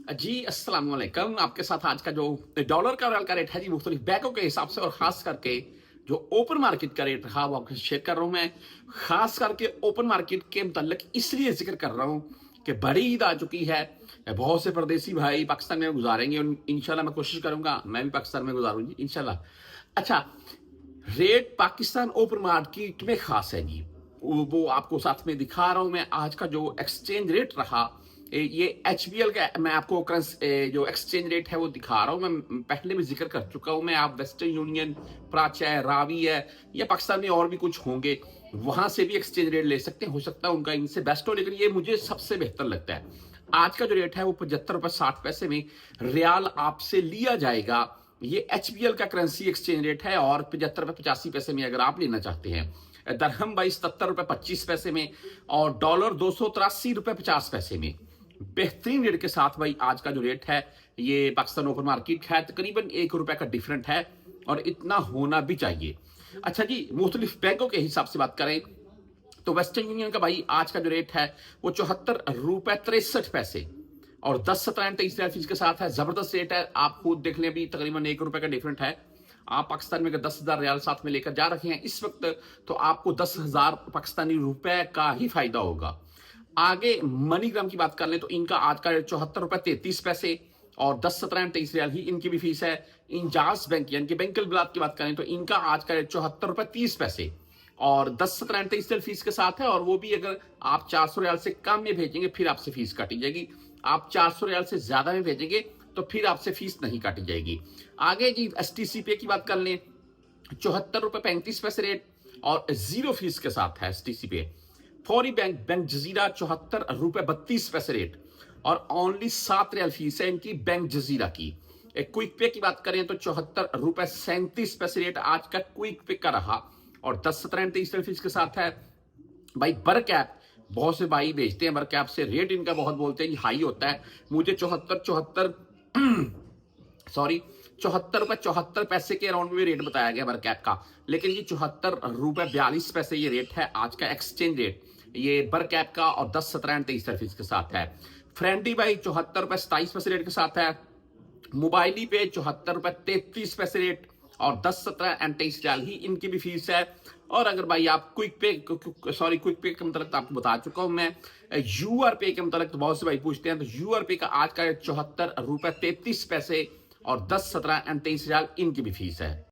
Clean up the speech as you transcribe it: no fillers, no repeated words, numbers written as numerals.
जी, अस्सलाम वालेकुम। आपके साथ आज का जो डॉलर का रियाल का रेट है जी, मुख्तलिफ बैंकों के हिसाब से और ख़ास करके जो ओपन मार्केट का रेट रहा, वो आपके साथ शेयर कर रहा हूँ मैं। ख़ास करके ओपन मार्केट के मुतल्लिक इसलिए ज़िक्र कर रहा हूँ कि बड़ी ईद आ चुकी है। बहुत से परदेसी भाई पाकिस्तान में गुज़ारेंगे और इंशाल्लाह मैं कोशिश करूँगा, मैं भी पाकिस्तान में गुज़ारूँ जी, इंशाल्लाह। अच्छा, रेट पाकिस्तान ओपन मार्केट में खास है जी। वो आपको साथ में दिखा रहा हूं मैं आज का जो एक्सचेंज रेट रहा। ये एचबीएल का मैं आपको जो एक्सचेंज रेट है वो दिखा रहा हूं मैं। पहले भी जिक्र कर चुका हूं मैं। आप वेस्टर्न यूनियन, प्राच है, रावी है, या पाकिस्तान में और भी कुछ होंगे, वहां से भी एक्सचेंज रेट ले सकते हैं। हो सकता है उनका इनसे बेस्ट हो, लेकिन ये मुझे सबसे बेहतर लगता है। आज का जो रेट है वो 75 रुपए 60 पैसे में रियाल आपसे लिया जाएगा। ये एचबीएल का करेंसी एक्सचेंज रेट है। और 75 रुपए 85 पैसे में अगर आप लेना चाहते हैं, दरहम भाई 77 रुपए 25 पैसे में, और डॉलर 283 रुपए 50 पैसे में। बेहतरीन रेट के साथ भाई आज का जो रेट है, ये पाकिस्तान ओपन मार्केट है, तकरीबन 1 रुपए का डिफरेंट है, और इतना होना भी चाहिए। अच्छा जी, मुख्तलिफ बैंकों के हिसाब से बात करें तो वेस्टर्न यूनियन का भाई आज का जो रेट है वो 74 रुपए 63 पैसे और 10 17 23 फीस के साथ है। जबरदस्त रेट है, आप खुद देख लें, अभी तकरीबन 1 रुपए का डिफरेंट है। आप पाकिस्तान में अगर 10,000 रियाल साथ में लेकर जा रहे हैं इस वक्त, तो आपको 10,000 पाकिस्तानी रुपए का ही फायदा होगा। आगे मनीग्राम की बात कर लें तो इनका आज का रेट 74 रुपए 33 पैसे और 10 17 23 रियाल ही इनकी भी फीस है। इंजाज बैंक यानी कि बैंकल बिलात की बात करें तो इनका आज का रेट 74 रुपए 30 पैसे और 10 17 23 फीस के साथ है। और वो भी अगर आप 400 रियाल से कम में भेजेंगे फिर आपसे फीस काटी जाएगी। आप 400 रियाल से ज्यादा में भेजेंगे तो फिर आपसे फीस नहीं काटी जाएगी। आगे जी एसटीसी पे की बात कर लें, 74 रुपए 35 पैसे रेट और जीरो फीस के साथ है एसटीसी पे। फौरी बैंक बैंक जजीरा 74 रुपए 32 पैसे रेट और ओनली 7 रियाल फीस है इनकी बैंक जजीरा की। एक क्विक पे की बात करें तो 74 रुपए 37 पैसे रेट आज का क्विक पे का रहा और 10 17 23 फीस के साथ है। भाई बर्क ऐप, बहुत से भाई भेजते हैं बर्क ऐप से, रेट इनका बहुत बोलते हैं हाई होता है। मुझे 74 रुपए 74 पैसे के अराउंड में रेट बताया गया बर्क ऐप का, लेकिन ये 74 रुपए 42 पैसे ये रेट है आज का एक्सचेंज रेट, ये बर्क ऐप का, और 10 17 23 फीस के साथ है। फ्रेंडी भाई 74 रुपए 27 पैसे रेट के साथ है। मोबाइली पे 74 रुपए 33 पैसे रेट और 10 17 23 रियाल ही इनकी भी फीस है। और अगर भाई आप क्विक पे क्विक पे के मतलब आपको बता चुका हूं मैं। यूआर पे के मतलब तो बहुत से भाई पूछते हैं, तो यूआर पे का आज का 74 रुपए 33 पैसे और 10 17 23 रियाल इनकी भी फीस है।